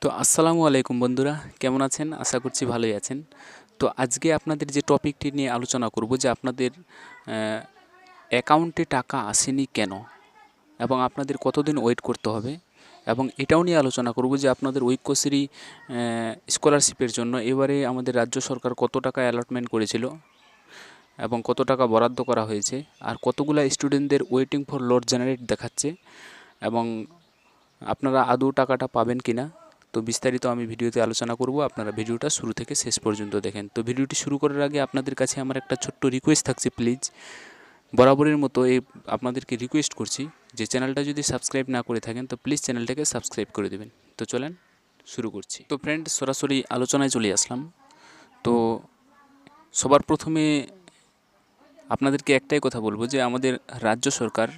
তো আসসালামু আলাইকুম বন্ধুরা, কেমন আছেন? আশা করছি ভালোই আছেন। তো আজকে আপনাদের যে টপিকটি নিয়ে আলোচনা করব যে আপনাদের অ্যাকাউন্টে টাকা আসেনি কেন এবং আপনাদের কতদিন ওয়েট করতে হবে, এবং এটাও নিয়ে আলোচনা করব যে আপনাদের ঐক্যশ্রী স্কলারশিপের জন্য এবারে আমাদের রাজ্য সরকার কত টাকা অ্যালটমেন্ট করেছিল এবং কত টাকা বরাদ্দ করা হয়েছে, আর কতগুলো স্টুডেন্টদের ওয়েটিং ফর লট জেনারেট দেখাচ্ছে, এবং আপনারা আদৌ টাকাটা পাবেন কিনা। তো বিস্তারিত আমি ভিডিওতে আলোচনা করব, আপনারা ভিডিওটা শুরু থেকে শেষ পর্যন্ত দেখেন। তো ভিডিওটি শুরু করার আগে আপনাদের কাছে আমার একটা ছোট্ট রিকোয়েস্ট থাকছে, প্লিজ বরাবরের মতো আপনাদেরকে রিকোয়েস্ট করছি যে চ্যানেলটা যদি সাবস্ক্রাইব না করে থাকেন তো প্লিজ চ্যানেলটাকে সাবস্ক্রাইব করে দেবেন। তো চলেন শুরু করছি। তো ফ্রেন্ড, সরাসরি আলোচনায় চলে আসলাম। তো সবার প্রথমে আপনাদেরকে একটাই কথা বলবো যে আমাদের রাজ্য সরকার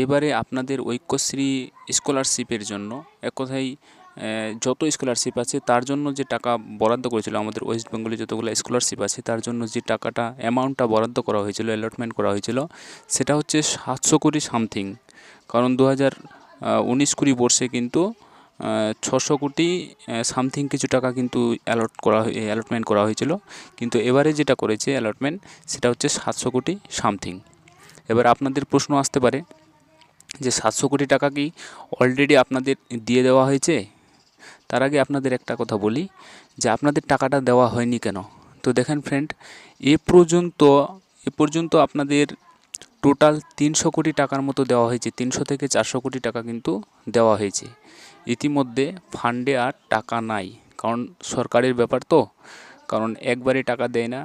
এবারে আপনাদের ঐক্যশ্রী স্কলারশিপের জন্য এক কথায় যত স্কলারশিপ আছে তার জন্য যে টাকা বরাদ্দ করেছিল, আমাদের ওয়েস্ট বেঙ্গলে যতগুলো স্কলারশিপ আছে তার জন্য যে টাকাটা অ্যামাউন্টটা বরাদ্দ করা হয়েছিল, অ্যালটমেন্ট করা হয়েছিল, সেটা হচ্ছে 700 কোটি সামথিং। কারণ 2019-20 বর্ষে কিন্তু 600 কোটি সামথিং কিছু টাকা কিন্তু অ্যালটমেন্ট করা হয়েছিল, কিন্তু এবারে যেটা করেছে অ্যালটমেন্ট সেটা হচ্ছে 700 কোটি সামথিং। এবার আপনাদের প্রশ্ন আসতে পারে যে 700 কোটি টাকা কি অলরেডি আপনাদের দিয়ে দেওয়া হয়েছে? তার আগে আপনাদের একটা কথা বলি যে আপনাদের টাকাটা দেওয়া হয়নি কেন। তো দেখেন ফ্রেন্ড, এ পর্যন্ত আপনাদের টোটাল 300 কোটি টাকার মতো দেওয়া হয়েছে, 300 থেকে 400 কোটি টাকা কিন্তু দেওয়া হয়েছে। ইতিমধ্যে ফান্ডে আর টাকা নাই, কারণ সরকারের ব্যাপার তো, কারণ একবারে টাকা দেয় না,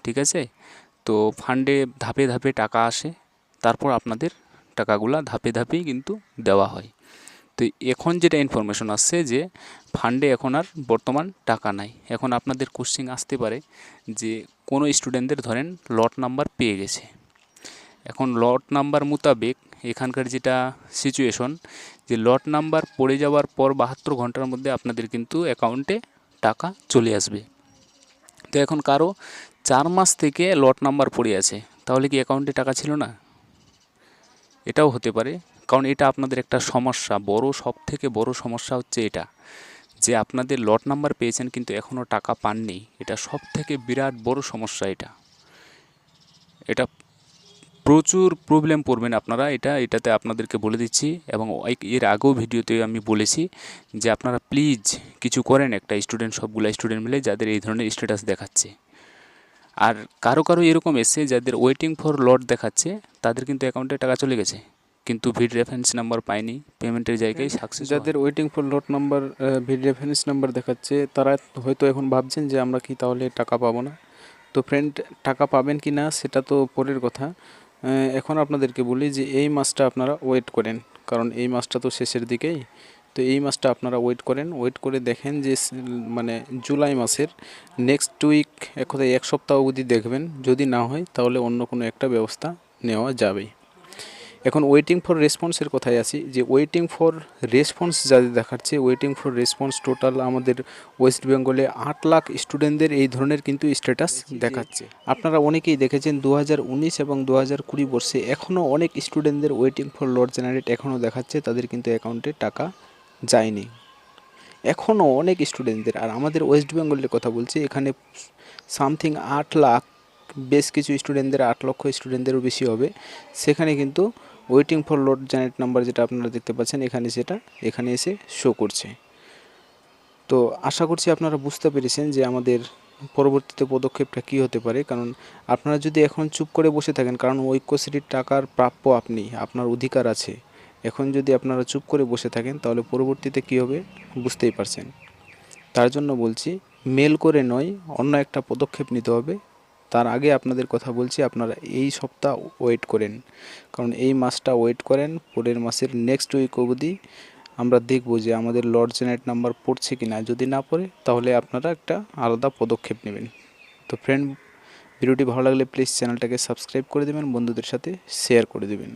ঠিক আছে? তো ফান্ডে ধাপে ধাপে টাকা আসে, তারপর আপনাদের টাকাগুলা ধাপে ধাপেই কিন্তু দেওয়া হয়। তো এখন যেটা ইনফরমেশন আসছে যে ফান্ডে এখন আর বর্তমান টাকা নাই। এখন আপনাদের কোশ্চেন আসতে পারে যে কোনো স্টুডেন্টদের ধরেন লট নাম্বার পেয়ে গেছে, এখন লট নাম্বার মোতাবেক এখানকার যেটা সিচুয়েশন যে লট নাম্বার পড়ে যাওয়ার পর 72 ঘন্টার মধ্যে আপনাদের কিন্তু অ্যাকাউন্টে টাকা চলে আসবে। তো এখন কারো 4 মাস থেকে লট নাম্বার পড়ে আছে, তাহলে কি অ্যাকাউন্টে টাকা ছিল না? এটাও হতে পারে, কারণ এটা আপনাদের একটা সমস্যা, সব থেকে বড় সমস্যা হচ্ছে এটা যে আপনাদের লট নাম্বার পেয়েছেন কিন্তু এখনও টাকা পাননি। এটা সব থেকে বিরাট বড় সমস্যা। এটা প্রচুর প্রবলেম পড়বেন আপনারা, এটাতে আপনাদেরকে বলে দিচ্ছি, এবং এর আগেও ভিডিওতে আমি বলেছি যে আপনারা প্লিজ কিছু করেন, একটা সবগুলো স্টুডেন্ট মিলে যাদের এই ধরনের স্ট্যাটাস দেখাচ্ছে। আর কারো এরকম এসে যাদের ওয়েটিং ফর লট দেখাচ্ছে তাদের কিন্তু অ্যাকাউন্টে টাকা চলে গেছে, কিন্তু ভিড রেফারেন্স নাম্বার পায়নি, পেমেন্টের জায়গায় সাকসেস। যাদের ওয়েটিং ফর লট নাম্বার ভিড রেফারেন্স নাম্বার দেখাচ্ছে তারা হয়তো এখন ভাবছেন যে আমরা কি তাহলে টাকা পাবো না। তো ফ্রেন্ড, টাকা পাবেন কি না সেটা তো পরের কথা। এখন আপনাদেরকে বলি যে এই মাসটা আপনারা ওয়েট করেন, কারণ এই মাসটা তো শেষের দিকেই। তো এই মাসটা আপনারা ওয়েট করে দেখেন যে মানে জুলাই মাসের নেক্সট উইক এক সপ্তাহ অবধি দেখবেন, যদি না হয় তাহলে অন্য কোনো একটা ব্যবস্থা নেওয়া যাবে। এখন ওয়েটিং ফর রেসপন্সের কথায় আসি, যে ওয়েটিং ফর রেসপন্স যাদের দেখাচ্ছে, ওয়েটিং ফর রেসপন্স টোটাল আমাদের ওয়েস্ট বেঙ্গলে 8 লাখ স্টুডেন্টদের এই ধরনের কিন্তু স্ট্যাটাস দেখাচ্ছে। আপনারা অনেকেই দেখেছেন 2019 এবং 2020 বর্ষে এখনও অনেক স্টুডেন্টদের ওয়েটিং ফর লট জেনারেট এখনও দেখাচ্ছে, তাদের কিন্তু অ্যাকাউন্টে টাকা যায়নি এখনও অনেক স্টুডেন্টদের। আর আমাদের ওয়েস্ট বেঙ্গলের কথা বলছি, এখানে সামথিং 8 লাখ, বেশ কিছু স্টুডেন্টদের 8 লক্ষ স্টুডেন্টদেরও বেশি হবে, সেখানে কিন্তু waiting for lot generate number যেটা আপনারা দেখতে পাচ্ছেন এখানে এসে শো করছে। তো আশা করছি আপনারা বুঝতে পেরেছেন যে আমাদের পরবর্তীতে পদক্ষেপটা কী হতে পারে। কারণ আপনারা যদি এখন চুপ করে বসে থাকেন, কারণ ঐক্যশ্রীর টাকার প্রাপ্য আপনি, আপনার অধিকার আছে, এখন যদি আপনারা চুপ করে বসে থাকেন তাহলে পরবর্তীতে কী হবে বুঝতেই পারছেন। তার জন্য বলছি, মেল করে নয়, অন্য একটা পদক্ষেপ নিতে হবে। তার আগে আপনাদের কথা বলছি, আপনারা এই সপ্তাহ ওয়েট করেন, কারণ এই মাসটা ওয়েট করেন, পরের মাসের নেক্সট উইক অবধি আমরা দেখব যে আমাদের লট জেনারেট নাম্বার পড়ছে কি না। যদি না পড়ে তাহলে আপনারা একটা আলাদা পদক্ষেপ নেবেন। তো ফ্রেন্ড, ভিডিওটি ভালো লাগলে প্লিজ চ্যানেলটাকে সাবস্ক্রাইব করে দেবেন, বন্ধুদের সাথে শেয়ার করে দেবেন।